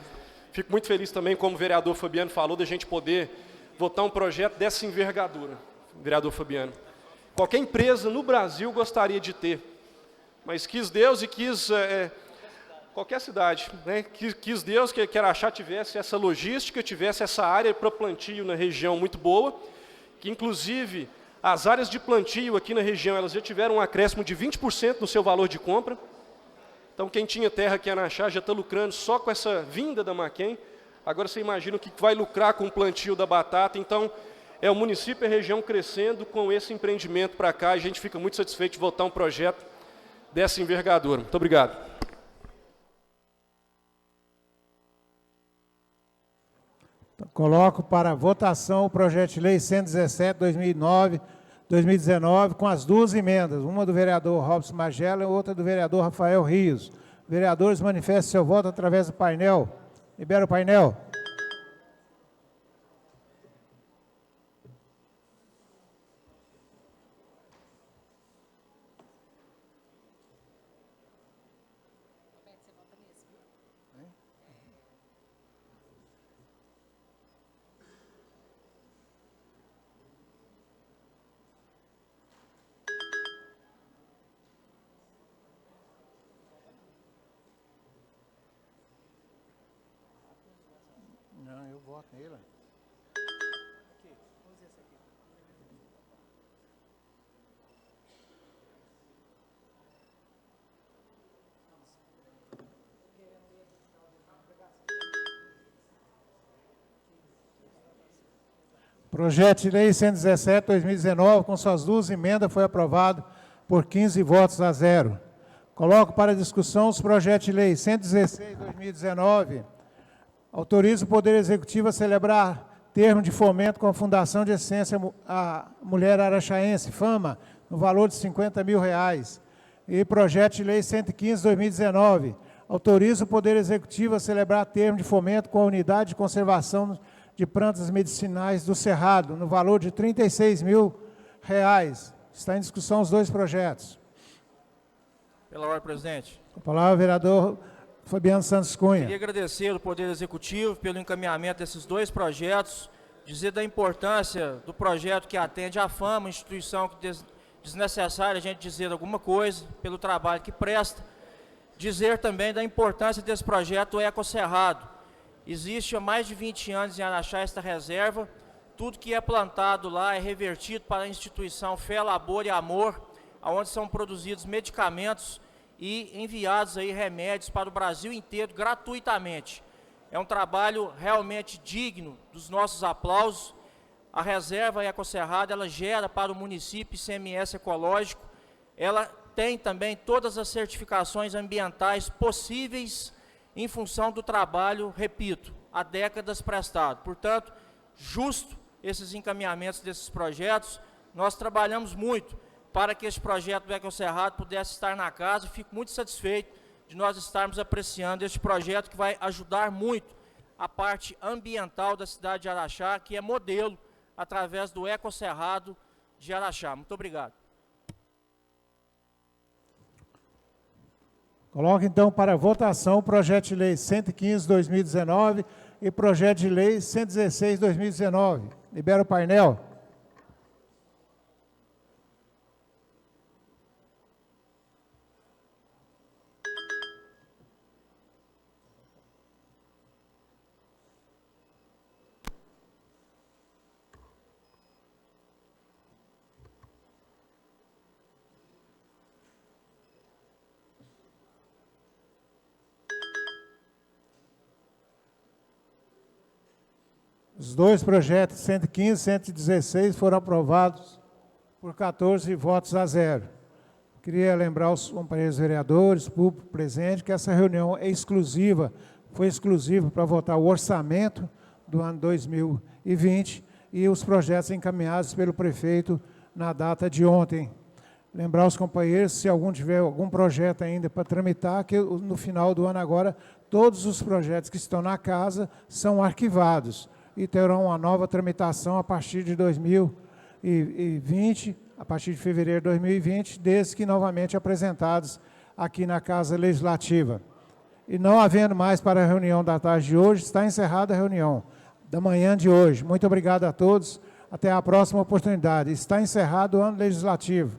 fico muito feliz também, como o vereador Fabiano falou, da gente poder votar um projeto dessa envergadura, vereador Fabiano. Qualquer empresa no Brasil gostaria de ter, mas quis Deus e quis... qualquer cidade, né? Quis Deus que Araxá tivesse essa logística, tivesse essa área para plantio na região muito boa, que inclusive as áreas de plantio aqui na região, elas já tiveram um acréscimo de 20% no seu valor de compra. Então quem tinha terra aqui em Araxá já está lucrando só com essa vinda da Maquen. Agora você imagina o que vai lucrar com o plantio da batata. Então é o município e a região crescendo com esse empreendimento para cá. E a gente fica muito satisfeito de votar um projeto dessa envergadura. Muito obrigado. Coloco para votação o projeto de lei 117/2019, com as duas emendas, uma do vereador Robson Magela e outra do vereador Rafael Rios. Vereadores, manifestem seu voto através do painel. Libera o painel. Não, eu voto nele. Projeto de lei 117/2019, com suas duas emendas, foi aprovado por 15 votos a 0. Coloco para discussão os projetos de lei 116/2019, autoriza o Poder Executivo a celebrar termo de fomento com a Fundação de Assistência à Mulher Araxaense, FAMA, no valor de R$50 mil. E projeto de lei 115/2019, autoriza o Poder Executivo a celebrar termo de fomento com a Unidade de Conservação de Plantas Medicinais do Cerrado, no valor de R$36 mil. Está em discussão os dois projetos. Pela ordem, presidente. Com a palavra, o vereador Fabiano Santos Cunha. Queria agradecer ao Poder Executivo pelo encaminhamento desses dois projetos, dizer da importância do projeto que atende à FAMA, instituição que desnecessária a gente dizer alguma coisa, pelo trabalho que presta. Dizer também da importância desse projeto Ecocerrado. Existe há mais de 20 anos em Araxá esta reserva, tudo que é plantado lá é revertido para a instituição Fé, Labor e Amor, onde são produzidos medicamentos e enviados aí remédios para o Brasil inteiro gratuitamente. É um trabalho realmente digno dos nossos aplausos. A reserva Ecocerrado, ela gera para o município ICMS ecológico, ela tem também todas as certificações ambientais possíveis em função do trabalho, repito, há décadas prestado. Portanto, justo esses encaminhamentos desses projetos, nós trabalhamos muito para que esse projeto do Ecocerrado pudesse estar na casa, e fico muito satisfeito de nós estarmos apreciando este projeto que vai ajudar muito a parte ambiental da cidade de Araxá, que é modelo através do Ecocerrado de Araxá. Muito obrigado. Coloco então para votação o projeto de lei 115/2019 e projeto de lei 116/2019. Libera o painel. Os dois projetos, 115 e 116, foram aprovados por 14 votos a 0. Queria lembrar os companheiros vereadores, público presente, que essa reunião é exclusiva, foi exclusiva para votar o orçamento do ano 2020 e os projetos encaminhados pelo prefeito na data de ontem. Lembrar os companheiros, se algum tiver algum projeto ainda para tramitar, que no final do ano agora, todos os projetos que estão na casa são arquivados e terão uma nova tramitação a partir de 2020, a partir de fevereiro de 2020, desde que novamente apresentados aqui na Casa Legislativa. E não havendo mais para a reunião da tarde de hoje, está encerrada a reunião da manhã de hoje. Muito obrigado a todos. Até a próxima oportunidade. Está encerrado o ano legislativo.